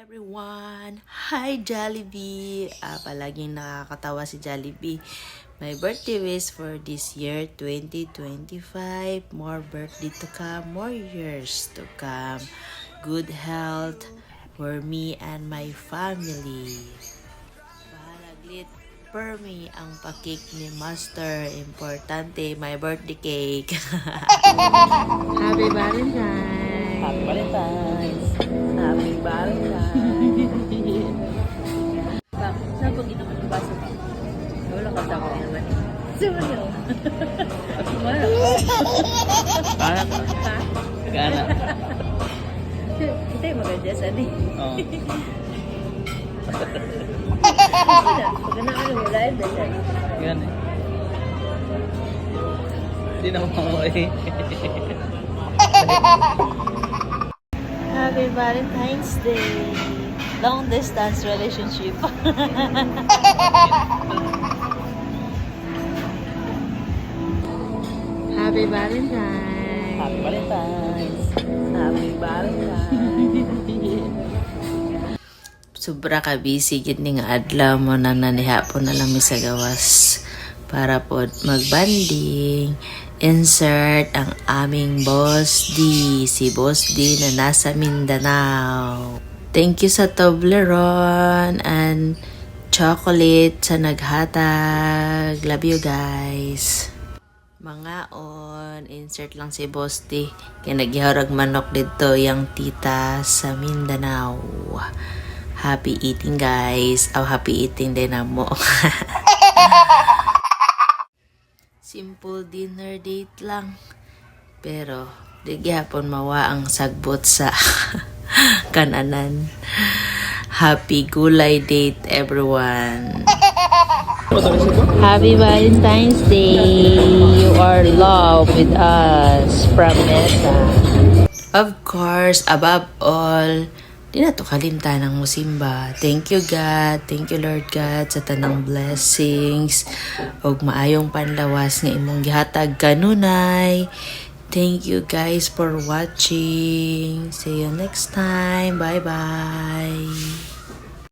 everyone! Hi Jollibee! Palaging nakakatawa si Jollibee. My birthday wish for this year, 2025. More birthday to come, more years to come. Good health for me and my family. Palaglit per me ang pa-cake ni Master. Importante, my birthday cake. Happy Valentine's! Happy Valentine's! Happy Valentine's! Saan pag ginaman yung baso ka? Wala ka sa ako naman. Saan yun? Wala. Kaya ka? Ha? Kaya Kita yung maganda sa di. Oo. Wala. Pag ano wala yun ba siya? Yan eh. Hindi na mamuhay. Happy Valentine's Day! Long distance relationship. Happy Valentine's! Happy Valentine's! Happy Valentine's! Sobra ka busy gid ni nga adlaw mo na nanihapon na lang mi sa gawas para pod magbanding. Insert ang aming Boss D, si Boss D na nasa Mindanao. Thank you sa Toblerone and chocolate sa naghatag. Love you guys. Mga on, insert lang si Boss D. Kaya naghiharag manok dito yung tita sa Mindanao. Happy eating guys. Happy eating din na mo. Simple dinner date lang. Pero, di gyapon mawa ang sagbot sa kananan. Happy gulay date everyone. Happy Valentine's Day. You are love with us from Mesa. Of course, above all, di na to kalimtan ng musimba. Thank you God, thank you Lord God sa tanang blessings ug maayong panlawas nga imong gihatag kanunay. Thank you guys for watching. See you next time. Bye bye.